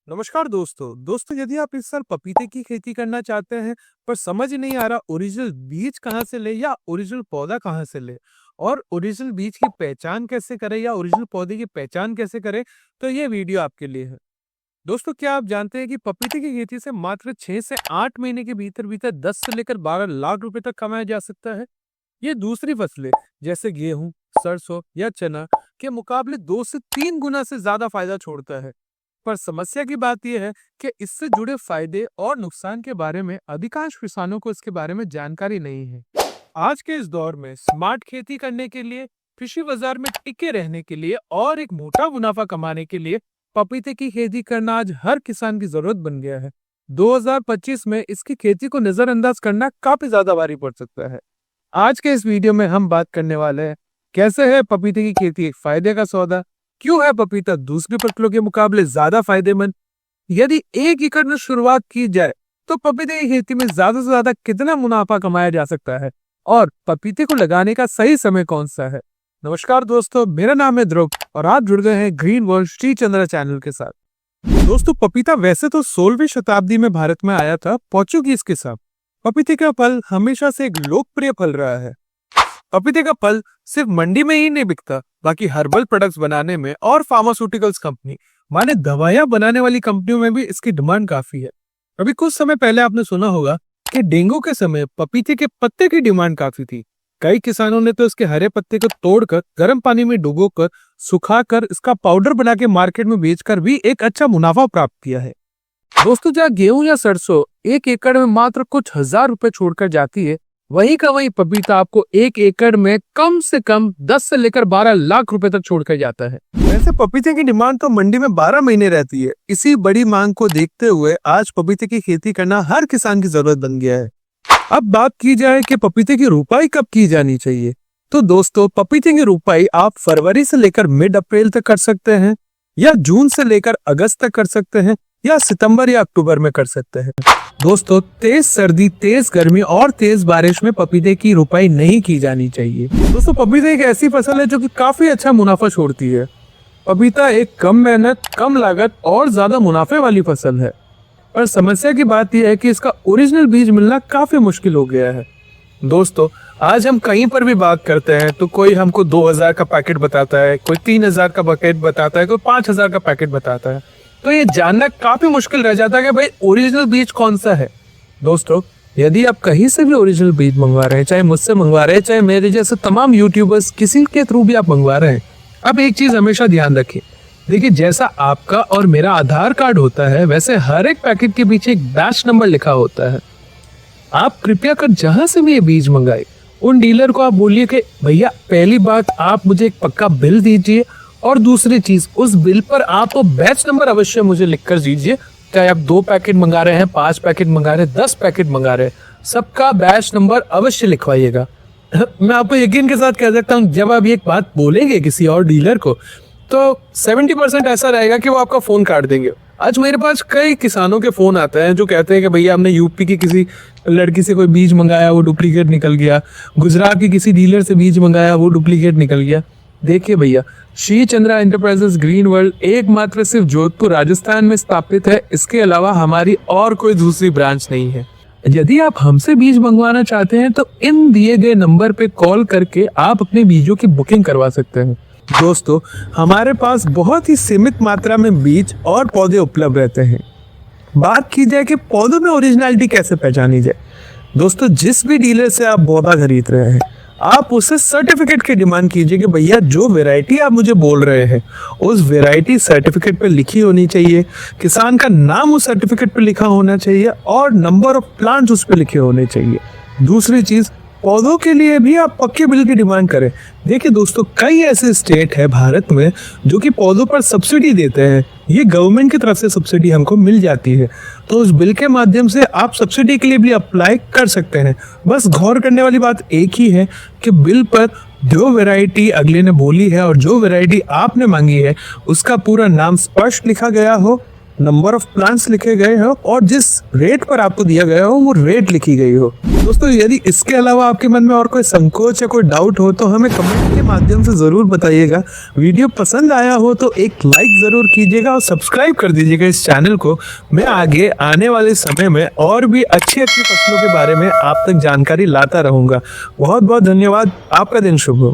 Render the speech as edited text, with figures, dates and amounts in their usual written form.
नमस्कार दोस्तों यदि आप इस साल पपीते की खेती करना चाहते हैं पर समझ नहीं आ रहा ओरिजिनल बीज कहाँ से ले या ओरिजिनल पौधा कहाँ से ले और ओरिजिनल बीज की पहचान कैसे करें या ओरिजिनल पौधे की पहचान कैसे करें, तो ये वीडियो आपके लिए है। दोस्तों, क्या आप जानते हैं कि पपीते की खेती से मात्र 6 से 8 महीने के भीतर भीतर 10 से लेकर 12 लाख रुपए तक कमाया जा सकता है। ये दूसरी फसलें जैसे गेहूं, सरसों या चना के मुकाबले 2 से 3 गुना से ज्यादा फायदा छोड़ता है। पर समस्या की बात यह है कि इससे जुड़े फायदे और नुकसान के बारे में अधिकांश किसानों को इसके बारे में जानकारी नहीं है। आज के इस दौर में स्मार्ट खेती करने के लिए, कृषि बाजार में टिके रहने के लिए और एक मोटा मुनाफा कमाने के लिए पपीते की खेती करना आज हर किसान की जरूरत बन गया है। 2025 में इसकी खेती को नजरअंदाज करना काफी ज्यादा भारी पड़ सकता है। आज के इस वीडियो में हम बात करने वाले हैं कैसे है पपीते की खेती एक फायदे का सौदा, क्यों है पपीता दूसरी फसलों के मुकाबले ज्यादा फायदेमंद, यदि 1 एकड़ में शुरुआत की जाए तो पपीते की खेती में ज्यादा से ज्यादा कितना मुनाफा कमाया जा सकता है और पपीते को लगाने का सही समय कौन सा है। नमस्कार दोस्तों, मेरा नाम है ध्रुव और आप जुड़ गए हैं green world Shri Chandra channel के साथ। दोस्तों, पपीता वैसे तो 16वीं शताब्दी में भारत में आया था पोर्चुगीज के साथ। पपीते का फल हमेशा से एक लोकप्रिय फल रहा है। पपीते का फल सिर्फ मंडी में ही नहीं बिकता, बाकी हर्बल प्रोडक्ट्स बनाने में और फार्मास्यूटिकल्स कंपनी माने दवाइयां बनाने वाली कंपनियों में भी इसकी डिमांड काफी है। अभी कुछ समय पहले आपने सुना होगा कि डेंगू के समय पपीते के पत्ते की डिमांड काफी थी। कई किसानों ने तो इसके हरे पत्ते को तोड़कर गर्म पानी में डुबोकर सुखाकर इसका पाउडर बना के मार्केट में बेचकर भी एक अच्छा मुनाफा प्राप्त किया है। दोस्तों, जहाँ गेहूं या सरसों 1 एकड़ में मात्र कुछ हजार रुपए छोड़कर जाती है, वहीं का वहीं पपीता आपको 1 एकड़ में कम से कम 10 से लेकर 12 लाख रुपए तक छोड़कर जाता है। वैसे पपीते की डिमांड तो मंडी में 12 महीने रहती है। इसी बड़ी मांग को देखते हुए आज पपीते की खेती करना हर किसान की जरूरत बन गया है। अब बात की जाए कि पपीते की रुपाई कब की जानी चाहिए, तो दोस्तों पपीते की रुपाई आप फरवरी से लेकर मिड अप्रैल तक कर सकते हैं, या जून से लेकर अगस्त तक कर सकते हैं, या सितंबर या अक्टूबर में कर सकते हैं। दोस्तों, तेज सर्दी, तेज गर्मी और तेज बारिश में पपीते की रुपाई नहीं की जानी चाहिए। दोस्तों, पपीता एक ऐसी फसल है जो कि काफी अच्छा मुनाफा छोड़ती है। पपीता एक कम मेहनत, कम लागत और ज्यादा मुनाफे वाली फसल है। पर समस्या की बात यह है कि इसका ओरिजिनल बीज मिलना काफी मुश्किल हो गया है। दोस्तों, आज हम कहीं पर भी बात करते हैं तो कोई हमको 2000 का पैकेट बताता है, कोई 3000 का पैकेट बताता है, कोई 5000 का पैकेट बताता है। तो ये जानना काफी मुश्किल रह जाता है कि भाई ओरिजिनल बीज कौन सा है। दोस्तों, यदि आप कहीं से भी ओरिजिनल बीज मंगवा रहे हैं, चाहे मुझसे मंगवा रहे हैं, चाहे मेरे जैसे तमाम यूट्यूबर्स किसी के थ्रू भी आप मंगवा रहे हैं, आप एक चीज हमेशा ध्यान रखिए। देखिए, जैसा आपका और मेरा आधार कार्ड होता है, वैसे हर एक पैकेट के पीछे एक बैच नंबर लिखा होता है। आप कृपया कर जहां से भी ये बीज मंगाए, उन डीलर को आप बोलिए कि भैया पहली बात आप मुझे एक पक्का बिल दीजिए, और दूसरी चीज उस बिल पर आप वो बैच नंबर अवश्य मुझे लिखकर दीजिए। चाहे आप 2 पैकेट मंगा रहे हैं, 5 पैकेट मंगा रहे हैं, 10 पैकेट मंगा रहे हैं, सबका बैच नंबर अवश्य लिखवाइएगा। मैं आपको यकीन के साथ कह सकता हूँ, जब आप ये बात बोलेंगे किसी और डीलर को तो 70% ऐसा रहेगा कि वो आपका फोन काट देंगे। आज मेरे पास कई किसानों के फोन आते हैं जो कहते हैं कि भैया हमने यूपी की किसी लड़की से कोई बीज मंगाया, वो डुप्लीकेट निकल गया, गुजरात की किसी डीलर से बीज मंगाया, वो डुप्लीकेट निकल गया। देखिए भैया, Shri Chandra enterprises green world एकमात्र सिर्फ जोधपुर राजस्थान में स्थापित है। इसके अलावा हमारी और कोई दूसरी ब्रांच नहीं है। यदि आप हमसे बीज मंगवाना चाहते हैं तो इन दिए गए नंबर पे कॉल करके आप अपने बीजों की बुकिंग करवा सकते हैं। दोस्तों, हमारे पास बहुत ही सीमित मात्रा में बीज और पौधे उपलब्ध रहते हैं। बात की जाए कि पौधों में ओरिजिनलिटी कैसे पहचानी जाए, दोस्तों जिस भी डीलर से आप पौधा खरीद रहे हैं, आप उससे सर्टिफिकेट की डिमांड कीजिए कि भैया जो वैरायटी आप मुझे बोल रहे हैं उस वैरायटी सर्टिफिकेट पे लिखी होनी चाहिए, किसान का नाम उस सर्टिफिकेट पे लिखा होना चाहिए और नंबर ऑफ प्लांट्स उस पे लिखे होने चाहिए। दूसरी चीज, पौधों के लिए भी आप पक्के बिल की डिमांड करें। देखिए दोस्तों, कई ऐसे स्टेट है भारत में जो कि पौधों पर सब्सिडी देते हैं। ये गवर्नमेंट की तरफ से सब्सिडी हमको मिल जाती है, तो उस बिल के माध्यम से आप सब्सिडी के लिए भी अप्लाई कर सकते हैं। बस गौर करने वाली बात एक ही है कि बिल पर जो वैरायटी अगले ने बोली है और जो वैरायटी आपने मांगी है उसका पूरा नाम स्पष्ट लिखा गया हो, नंबर ऑफ प्लांट्स लिखे गए हो और जिस रेट पर आपको दिया गया हो वो रेट लिखी गई हो। दोस्तों यदि इसके अलावा आपके मन में और कोई संकोच या कोई डाउट हो तो हमें कमेंट के माध्यम से जरूर बताइएगा। वीडियो पसंद आया हो तो एक लाइक जरूर कीजिएगा और सब्सक्राइब कर दीजिएगा इस चैनल को। मैं आगे आने वाले समय में और भी अच्छी अच्छी फसलों के बारे में आप तक जानकारी लाता रहूंगा। बहुत बहुत धन्यवाद। आपका दिन शुभ हो।